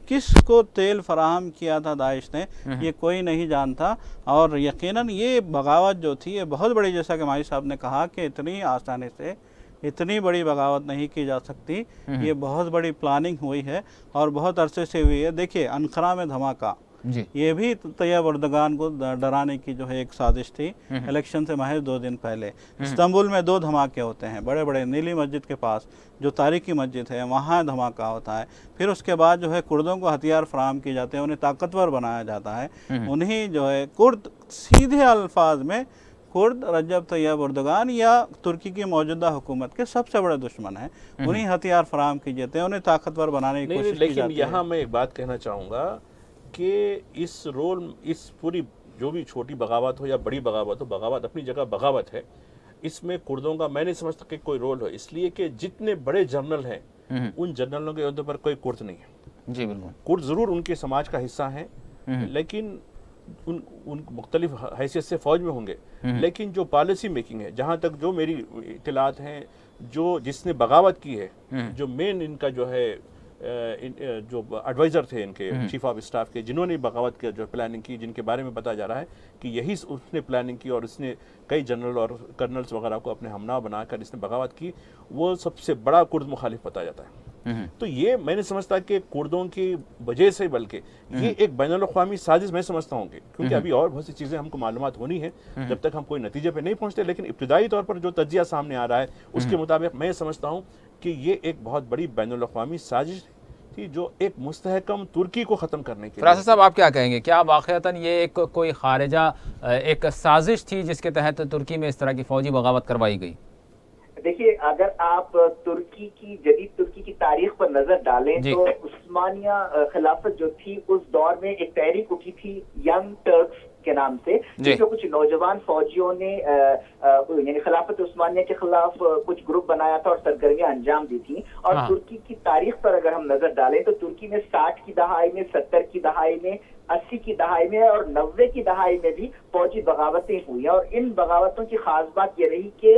کس کو تیل فراہم کیا تھا داعش نے، یہ کوئی نہیں جانتا. اور یقیناً یہ بغاوت جو تھی یہ بہت بڑی، جیسا کہ مائی صاحب نے کہا کہ اتنی آسانی سے اتنی بڑی بغاوت نہیں کی جا سکتی. یہ بہت بڑی پلاننگ ہوئی ہے اور بہت عرصے سے ہوئی ہے. دیکھیے انقرہ میں دھماکہ، یہ بھی طیب اردگان کو ڈرانے کی جو ہے ایک سازش تھی. الیکشن سے محض 2 دن پہلے استنبول میں 2 دھماکے ہوتے ہیں بڑے بڑے. نیلی مسجد کے پاس جو تاریخی مسجد ہے وہاں دھماکہ ہوتا ہے. پھر اس کے بعد جو ہے کردوں کو ہتھیار فراہم کیے جاتے ہیں، انہیں طاقتور بنایا جاتا ہے. انہیں جو ہے کرد، سیدھے الفاظ میں کرد رجب طیب اردگان یا ترکی کی موجودہ حکومت کے سب سے بڑے دشمن ہیں. انہیں ہتھیار فراہم کیے جاتے ہیں، انہیں طاقتور بنانے کی کوشش کی جاتی ہے. لیکن یہاں میں ایک بات کہنا چاہوں گا کہ اس پوری جو بھی چھوٹی بغاوت ہو یا بڑی بغاوت ہو، بغاوت اپنی جگہ بغاوت ہے. اس میں کردوں کا میں نہیں سمجھتا کہ کوئی رول ہو، اس لیے کہ جتنے بڑے جنرل ہیں ان جنرلوں کے عہدے پر کوئی کرد نہیں ہے. جی بالکل. کرد ضرور ان کے سماج کا حصہ ہیں، لیکن ان مختلف حیثیت سے فوج میں ہوں گے، لیکن جو پالیسی میکنگ ہے، جہاں تک جو میری اطلاعات ہیں، جس نے بغاوت کی ہے، جو مین ان کا جو ہے جو ایڈوائزر تھے ان کے چیف آف اسٹاف کے، جنہوں نے بغاوت کی جو پلاننگ کی، جن کے بارے میں بتایا جا رہا ہے کہ یہی اس نے پلاننگ کی اور اس نے کئی جنرل اور کرنلز وغیرہ کو اپنے ہمناہ بنا کر اس نے بغاوت کی، وہ سب سے بڑا کرد مخالف بتایا جاتا ہے۔ تو یہ میں نے سمجھتا کہ کردوں کی وجہ سے، بلکہ یہ ایک بین الاقوامی سازش میں سمجھتا ہوں کیونکہ ابھی اور بہت سی چیزیں ہم کو معلومات ہونی ہے جب تک ہم کوئی نتیجے پہ نہیں پہنچتے، لیکن ابتدائی طور پر جو تجزیہ سامنے آ رہا ہے اس کے مطابق میں سمجھتا ہوں کہ یہ ایک بہت بڑی بین الاقوامی سازش تھی جو ایک مستحکم ترکی کو ختم کرنے کے فراست صاحب آپ کیا کہیں گے؟ کیا واقعتاً یہ ایک کوئی خارجہ ایک سازش تھی جس کے تحت ترکی میں اس طرح کی فوجی بغاوت کروائی گئی؟ دیکھیے، اگر آپ جدید ترکی کی تاریخ پر نظر ڈالیں تو عثمانیہ خلافت جو تھی اس دور میں ایک تحریک اٹھی تھی ینگ ٹرکس کے نام سے، جس میں کچھ نوجوان فوجیوں نے یعنی خلافت عثمانیہ کے خلاف کچھ گروپ بنایا تھا اور سرگرمیاں انجام دی تھیں۔ اور ترکی کی تاریخ پر اگر ہم نظر ڈالیں تو ترکی میں 60 کی دہائی میں، 70 کی دہائی میں، 80 کی دہائی میں اور 90 کی دہائی میں بھی فوجی بغاوتیں ہوئی، اور ان بغاوتوں کی خاص بات یہ رہی کہ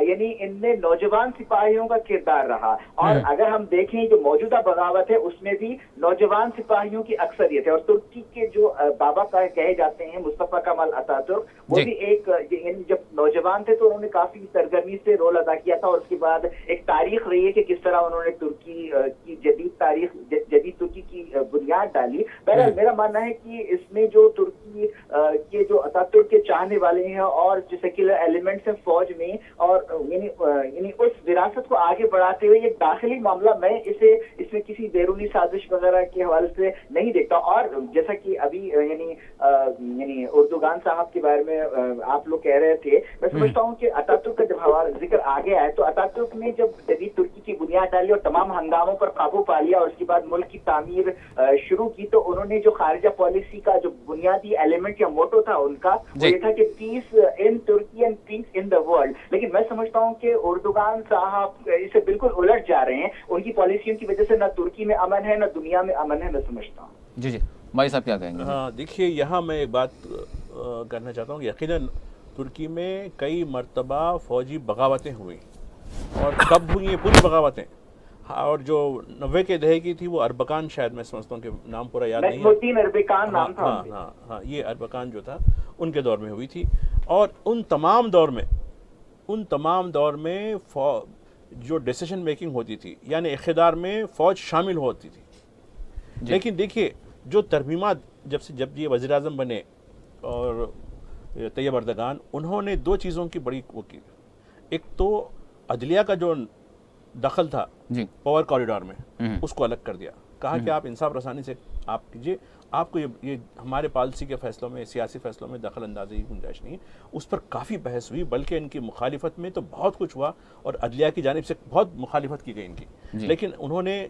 یعنی ان میں نوجوان سپاہیوں کا کردار رہا۔ اور اگر ہم دیکھیں جو موجودہ بغاوت ہے اس میں بھی نوجوان سپاہیوں کی اکثریت ہے، اور ترکی کے جو بابا کہے جاتے ہیں مصطفیٰ کمال اتاتürk، وہ بھی ایک جب نوجوان تھے تو انہوں نے کافی سرگرمی سے رول ادا کیا تھا، اور اس کے بعد ایک تاریخ رہی ہے کہ کس طرح انہوں نے ترکی کی جدید ترکی کی بنیاد ڈالی۔ بہرحال میرا ماننا ہے کہ اس میں جو ترکی کے جو اتاتürk کے چاہنے والے ہیں اور جو سیکولر ایلیمنٹس ہیں فوج میں، اور یعنی اس وراثت کو آگے بڑھاتے ہوئے ایک داخلی معاملہ، میں اس میں کسی بیرونی سازش وغیرہ کے حوالے سے نہیں دیکھتا۔ اور جیسا کہ ابھی یعنی اردوغان صاحب کے بارے میں آپ لوگ کہہ رہے تھے، میں سمجھتا ہوں کہ اتاتürk کا جب ذکر آگے آئے تو اتاتürk نے جب جدید ترکی کی بنیاد ڈالی اور تمام ہنگاموں پر قابو پا لیا اور اس کے بعد ملک کی تعمیر شروع کی، تو انہوں نے جو خارجہ پالیسی کا جو بنیادی ایلیمنٹ یا موٹو تھا ان کا، وہ یہ تھا کہ پیس ان ترکی and peace in the world. لیکن میں سمجھتا ہوں کہ اردوغان صاحب اسے بالکل الٹ جا رہے ہیں، ان کی پالیسیوں کی وجہ سے نہ ترکی میں امن ہے نہ دنیا میں امن ہے، میں سمجھتا ہوں۔ جی مائی صاحب کیا کہیں گے؟ ہاں دیکھیے، یہاں میں ایک بات کرنا چاہتا ہوں، یقیناً ترکی میں کئی مرتبہ فوجی بغاوتیں ہوئیں، اور کب ہوئی ہیں پوری بغاوتیں، اور جو 90 کے دہے کی تھی وہ اربکان، شاید میں سمجھتا ہوں کہ نام پورا یاد نہیں ہے، اربکان نام تھا۔ ہاں یہ اربکان جو تھا ان کے دور میں ہوئی تھی، اور ان تمام دور میں جو ڈیسیشن میکنگ ہوتی تھی، یعنی اقتدار میں فوج شامل ہوتی تھی۔ لیکن دیکھیے، جو ترمیمات جب یہ وزیر اعظم بنے اور طیب اردگان، انہوں نے دو چیزوں کی بڑی وہ کی، ایک تو عدلیہ کا جو دخل تھا پاور کوریڈور میں، اس کو الگ کر دیا، کہا کہ آپ انصاف رسانی سے آپ کیجئے، آپ کو یہ ہمارے پالیسی کے فیصلوں میں، سیاسی فیصلوں میں دخل اندازی کی گنجائش نہیں ہے۔ اس پر کافی بحث ہوئی، بلکہ ان کی مخالفت میں تو بہت کچھ ہوا، اور عدلیہ کی جانب سے بہت مخالفت کی گئی ان کی، لیکن انہوں نے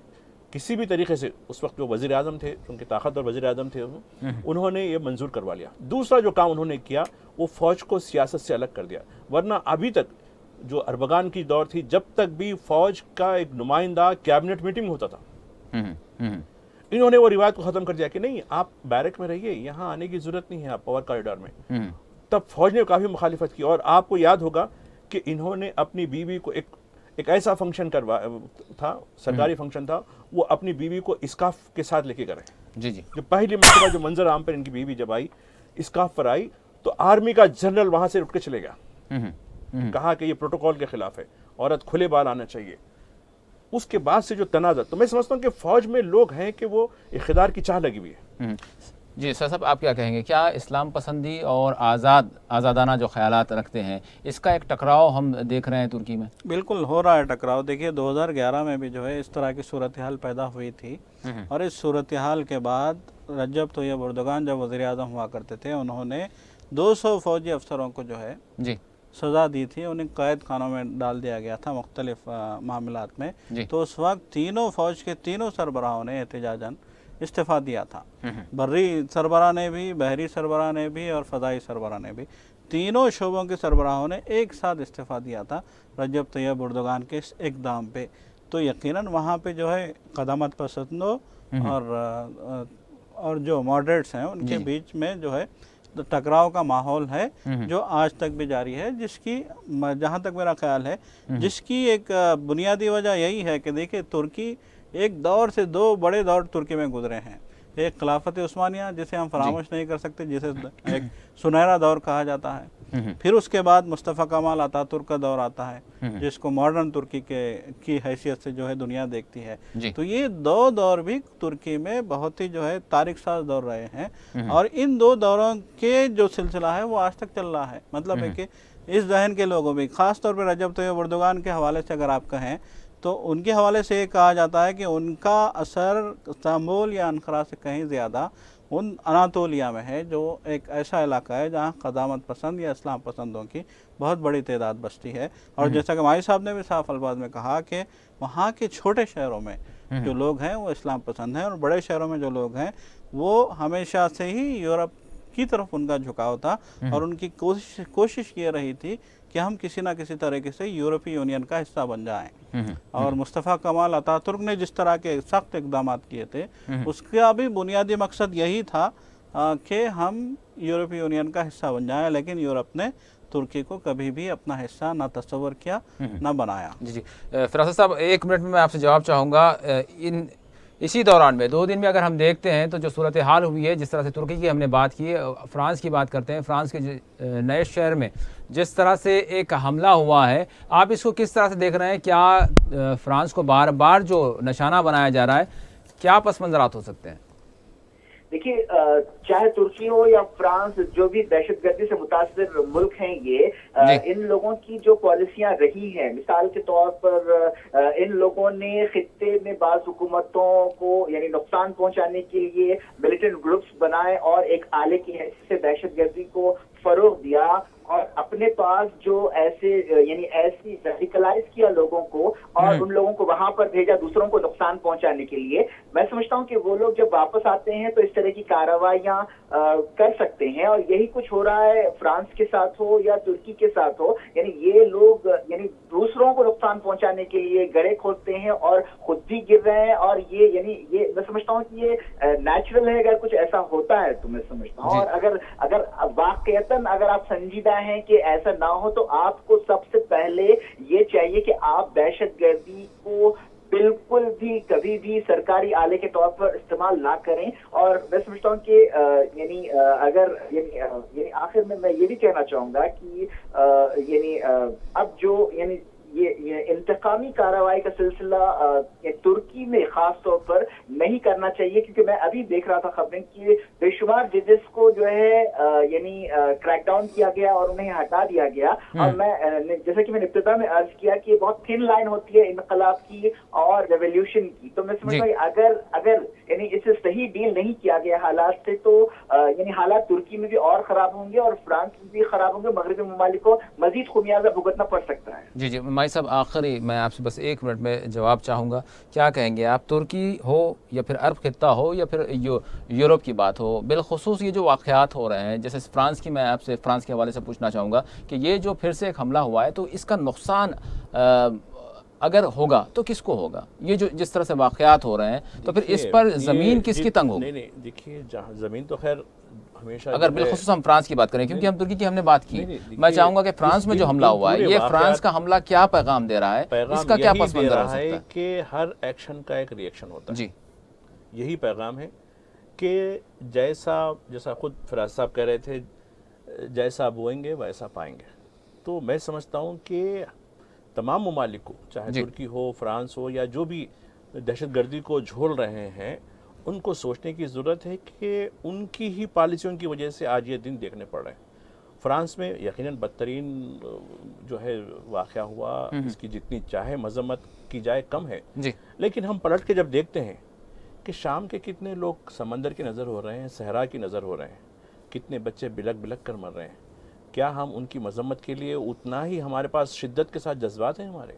کسی بھی طریقے سے، اس وقت جو وزیر اعظم تھے، ان کے طاقتور وزیر اعظم تھے، انہوں نے یہ منظور کروا لیا۔ دوسرا جو کام انہوں نے کیا وہ فوج کو سیاست سے الگ کر دیا، ورنہ ابھی تک جو اربگان کی دور تھی، جب تک بھی فوج کا ایک نمائندہ کیبنٹ میٹنگ ہوتا تھا، انہوں نے وہ روایت کو ختم کر دیا کہ نہیں، آپ بیرک میں رہیے، یہاں آنے کی ضرورت نہیں ہے آپ پاور کوریڈور میں۔ تب فوج نے کافی مخالفت کی، اور آپ کو یاد ہوگا کہ انہوں نے اپنی بیوی کو ایک ایسا فنکشن تھا، سرکاری فنکشن تھا، وہ اپنی بیوی کو اسکارف کے ساتھ لے کے گئے۔ جو پہلی مرتبہ جو منظر عام پر ان کی بیوی جب آئی، اسکارف پر آئی، تو آرمی کا جنرل وہاں سے اٹھ کے چلے گیا، کہا کہ یہ پروٹوکول کے خلاف ہے، عورت کھلے بال آنا چاہیے۔ اس کے بعد سے جو تنازع، تو میں سمجھتا ہوں کہ فوج میں لوگ ہیں کہ وہ اقتدار کی چاہ لگی ہوئی ہے۔ جی سر صاحب، آپ کیا کہیں گے؟ کیا اسلام پسندی اور آزادانہ جو خیالات رکھتے ہیں، اس کا ایک ٹکراؤ ہم دیکھ رہے ہیں ترکی میں؟ بالکل ہو رہا ہے ٹکراؤ۔ دیکھیے 2011 میں بھی جو ہے اس طرح کی صورتحال پیدا ہوئی تھی، اور اس صورتحال کے بعد رجب طیب اردگان جب وزیر اعظم ہوا کرتے تھے، انہوں نے 200 فوجی افسروں کو جو ہے سزا دی تھی، انہیں قید خانوں میں ڈال دیا گیا تھا مختلف معاملات میں۔ تو اس وقت تینوں فوج کے تینوں سربراہوں نے احتجاجاً استعفیٰ دیا تھا، بری سربراہ نے بھی، بحری سربراہ نے بھی، اور فضائی سربراہ نے بھی، تینوں شعبوں کے سربراہوں نے ایک ساتھ استعفیٰ دیا تھا رجب طیب اردگان کے اس اقدام پہ۔ تو یقیناً وہاں پہ جو ہے قدامت پسندوں اور جو ماڈریٹس ہیں ان کے بیچ میں جو ہے ٹکراؤ کا ماحول ہے جو آج تک بھی جاری ہے، جس کی جہاں تک میرا خیال ہے جس کی ایک بنیادی وجہ یہی ہے کہ دیکھیں ترکی ایک دور سے دو بڑے دور ترکی میں گزرے ہیں. ایک خلافت عثمانیہ جسے ہم فراموش نہیں کر سکتے، جسے ایک سنہرا دور کہا جاتا ہے. پھر اس کے بعد مصطفیٰ کمال اتاتürk کا دور آتا ہے جس کو ماڈرن ترکی کی حیثیت سے جو ہے دنیا دیکھتی ہے. تو یہ دو دور بھی ترکی میں بہت ہی جو ہے تاریخ ساز دور رہے ہیں، اور ان دو دوروں کے جو سلسلہ ہے وہ آج تک چل رہا ہے. مطلب ہے کہ اس ذہن کے لوگوں میں خاص طور پہ رجب طیب اردوغان کے حوالے سے اگر آپ کہیں تو ان کے حوالے سے یہ کہا جاتا ہے کہ ان کا اثر استنبول یا انقرہ سے کہیں زیادہ ان اناطولیہ میں ہے، جو ایک ایسا علاقہ ہے جہاں قدامت پسند یا اسلام پسندوں کی بہت بڑی تعداد بستی ہے. اور جیسا کہ مائی صاحب نے بھی صاف الفاظ میں کہا کہ وہاں کے چھوٹے شہروں میں جو لوگ ہیں وہ اسلام پسند ہیں، اور بڑے شہروں میں جو لوگ ہیں وہ ہمیشہ سے ہی یورپ کی طرف ان کا جھکاؤ تھا، اور ان کی کوشش یہ رہی تھی کہ ہم کسی نہ کسی طریقے سے یورپی یونین کا حصہ بن جائیں. اور مصطفیٰ کمال اتاتürk نے جس طرح کے سخت اقدامات کیے تھے اس کا بھی بنیادی مقصد یہی تھا کہ ہم یورپی یونین کا حصہ بن جائیں، لیکن یورپ نے ترکی کو کبھی بھی اپنا حصہ نہ تصور کیا نہ بنایا. جی فراست صاحب، ایک منٹ میں آپ سے جواب چاہوں گا. اسی دوران میں 2 دن میں اگر ہم دیکھتے ہیں تو جو صورتحال ہوئی ہے، جس طرح سے ترکی کی ہم نے بات کی، فرانس کی بات کرتے ہیں، فرانس کے نئے شہر میں جس طرح سے ایک حملہ ہوا ہے، آپ اس کو کس طرح سے دیکھ رہے ہیں؟ کیا فرانس کو بار بار جو نشانہ بنایا جا رہا ہے، کیا پس منظرات ہو سکتے ہیں؟ دیکھیے، چاہے ترکی ہو یا فرانس، جو بھی دہشت گردی سے متاثر ملک ہیں، یہ ان لوگوں کی جو پالیسیاں رہی ہیں، مثال کے طور پر ان لوگوں نے خطے میں بعض حکومتوں کو یعنی نقصان پہنچانے کے لیے ملیٹنٹ گروپس بنائے اور ایک آلے کی حیثیت سے دہشت گردی کو فروغ دیا، اور اپنے پاس جو ایسے یعنی ایسی ریڈیکلائز کیا لوگوں کو اور ان لوگوں کو وہاں پر بھیجا دوسروں کو نقصان پہنچانے کے لیے. میں سمجھتا ہوں کہ وہ لوگ جب واپس آتے ہیں تو اس طرح کی کارروائیاں کر سکتے ہیں، اور یہی کچھ ہو رہا ہے فرانس کے ساتھ ہو یا ترکی کے ساتھ ہو. یعنی یہ لوگ یعنی دوسروں کو نقصان پہنچانے کے لیے گڑھے کھودتے ہیں اور خود بھی گر رہے ہیں، اور یہ میں سمجھتا ہوں کہ یہ نیچرل ہے اگر کچھ ایسا ہوتا ہے تو. میں سمجھتا ہوں، اور اگر واقعتاً اگر آپ سنجیدہ ہیں کہ ایسا نہ ہو تو آپ کو سب سے پہلے یہ چاہیے کہ آپ دہشت گردی کو بالکل بھی کبھی بھی سرکاری آلے کے طور پر استعمال نہ کریں. اور میں سمجھتا ہوں کہ یعنی آخر میں یہ بھی کہنا چاہوں گا کہ اب جو یہ انتقامی کارروائی کا سلسلہ ترکی میں خاص طور پر نہیں کرنا چاہیے، کیونکہ میں ابھی دیکھ رہا تھا خبریں کہ بے شمار ججز کو جو ہے کریک ڈاؤن کیا گیا اور انہیں ہٹا دیا گیا. اور میں جیسا کہ میں نے ابتدا میں عرض کیا کہ بہت تھن لائن ہوتی ہے انقلاب کی اور ریولیوشن کی. تو میں سمجھتا ہوں اگر یعنی اسے صحیح ڈیل نہیں کیا گیا حالات سے تو یعنی حالات ترکی میں بھی اور خراب ہوں گے اور فرانس میں بھی خراب ہوں گے. مغربی ممالک کو مزید خمیازہ بھگتنا پڑ سکتا ہے. جی مائی صاحب، آخری میں آپ سے بس 1 منٹ میں جواب چاہوں گا. کیا کہیں گے آپ، ترکی ہو یا پھر عرب خطہ ہو یا پھر یورپ کی بات ہو، بالخصوص یہ جو واقعات ہو رہے ہیں جیسے فرانس کی، میں آپ سے فرانس کے حوالے سے پوچھنا چاہوں گا کہ یہ جو پھر سے ایک حملہ ہوا ہے تو اس کا نقصان اگر ہوگا تو کس کو ہوگا؟ یہ جو جس طرح سے واقعات ہو رہے ہیں تو پھر اس پر زمین کس کی تنگ ہوگی؟ نہیں دیکھیے، جہاں زمین تو خیر ہمیشہ، اگر بالخصوص ہم فرانس کی بات کریں کیونکہ ہم ترکی کی ہم نے بات کی، میں چاہوں گا کہ فرانس میں جو حملہ ہوا ہے یہ فرانس کا حملہ کیا پیغام دے رہا ہے، اس کا کیا پس منظر ہو سکتا ہے؟ کہ ہر ایکشن کا ایک ری ایکشن ہوتا ہے. جی، یہی پیغام ہے کہ جیسا خود فراز صاحب کہہ رہے تھے، جیسا بوئیں گے ویسا پائیں گے. تو میں سمجھتا ہوں کہ تمام ممالک کو، چاہے ترکی ہو، فرانس ہو، یا جو بھی دہشت گردی کو جھول رہے ہیں، ان کو سوچنے کی ضرورت ہے کہ ان کی ہی پالیسیوں کی وجہ سے آج یہ دن دیکھنے پڑ رہے ہیں. فرانس میں یقیناً بدترین جو ہے واقعہ ہوا، اس کی جتنی چاہے مذمت کی جائے کم ہے. لیکن ہم پلٹ کے جب دیکھتے ہیں کہ شام کے کتنے لوگ سمندر کی نظر ہو رہے ہیں، صحرا کی نظر ہو رہے ہیں، کتنے بچے بلک بلک کر مر رہے ہیں، کیا ہم ان کی مذمت کے لیے اتنا ہی ہمارے پاس شدت کے ساتھ جذبات ہیں؟ ہمارے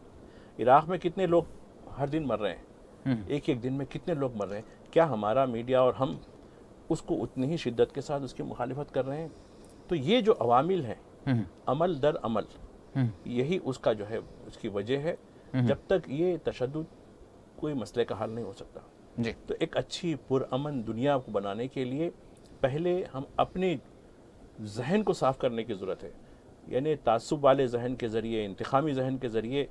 عراق میں کتنے لوگ ہر دن مر رہے ہیں، ایک دن میں کتنے لوگ مر رہے ہیں، کیا ہمارا میڈیا اور ہم اس کو اتنی ہی شدت کے ساتھ اس کی مخالفت کر رہے ہیں؟ تو یہ جو عوامل ہیں، عمل در عمل، یہی اس کا جو ہے اس کی وجہ ہے. جب تک یہ تشدد کوئی مسئلے کا حل نہیں ہو سکتا. جی تو ایک اچھی پرامن دنیا کو بنانے کے لیے پہلے ہم اپنے ذہن کو صاف کرنے کی ضرورت ہے. یعنی تعصب والے ذہن کے ذریعے، انتقامی ذہن کے ذریعے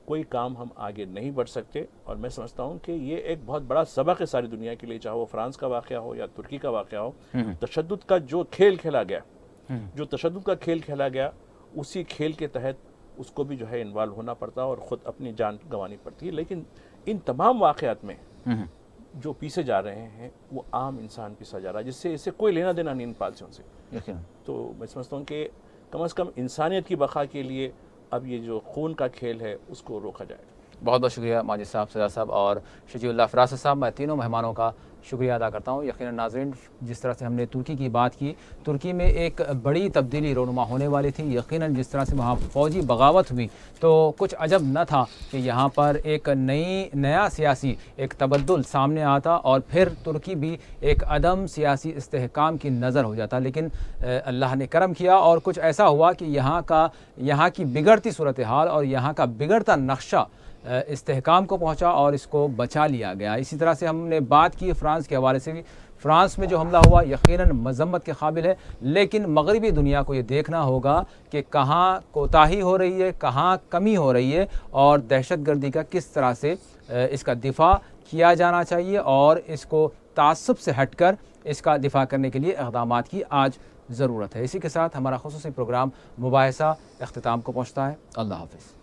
کوئی کام ہم آگے نہیں بڑھ سکتے. اور میں سمجھتا ہوں کہ یہ ایک بہت بڑا سبق ہے ساری دنیا کے لیے، چاہے وہ فرانس کا واقعہ ہو یا ترکی کا واقعہ ہو. تشدد کا جو کھیل کھیلا گیا اسی کھیل کے تحت اس کو بھی جو ہے انوالو ہونا پڑتا اور خود اپنی جان گنوانی پڑتی ہے. لیکن ان تمام واقعات میں جو پیسے جا رہے ہیں وہ عام انسان پیسا جا رہا ہے، جس سے اسے کوئی لینا دینا نہیں ان پالیسیوں سے. تو میں سمجھتا ہوں کہ کم از کم انسانیت کی بقا کے لیے اب یہ جو خون کا کھیل ہے اس کو روکا جائے. بہت بہت شکریہ ماجد صاحب، سجاد صاحب اور شجیع اللہ فراست صاحب. میں تینوں مہمانوں کا شکریہ ادا کرتا ہوں. یقیناً ناظرین، جس طرح سے ہم نے ترکی کی بات کی، ترکی میں ایک بڑی تبدیلی رونما ہونے والی تھی. یقیناً جس طرح سے وہاں فوجی بغاوت ہوئی تو کچھ عجب نہ تھا کہ یہاں پر ایک نیا سیاسی ایک تبدل سامنے آتا اور پھر ترکی بھی ایک عدم سیاسی استحکام کی نظر ہو جاتا. لیکن اللہ نے کرم کیا اور کچھ ایسا ہوا کہ یہاں کی بگڑتی صورتحال اور یہاں کا بگڑتا نقشہ استحکام کو پہنچا اور اس کو بچا لیا گیا. اسی طرح سے ہم نے بات کی فرانس کے حوالے سے بھی. فرانس میں جو حملہ ہوا یقیناً مذمت کے قابل ہے، لیکن مغربی دنیا کو یہ دیکھنا ہوگا کہ کہاں کوتاہی ہو رہی ہے، کہاں کمی ہو رہی ہے اور دہشت گردی کا کس طرح سے اس کا دفاع کیا جانا چاہیے اور اس کو تعصب سے ہٹ کر اس کا دفاع کرنے کے لیے اقدامات کی آج ضرورت ہے. اسی کے ساتھ ہمارا خصوصی پروگرام مباحثہ اختتام کو پہنچتا ہے. اللہ حافظ.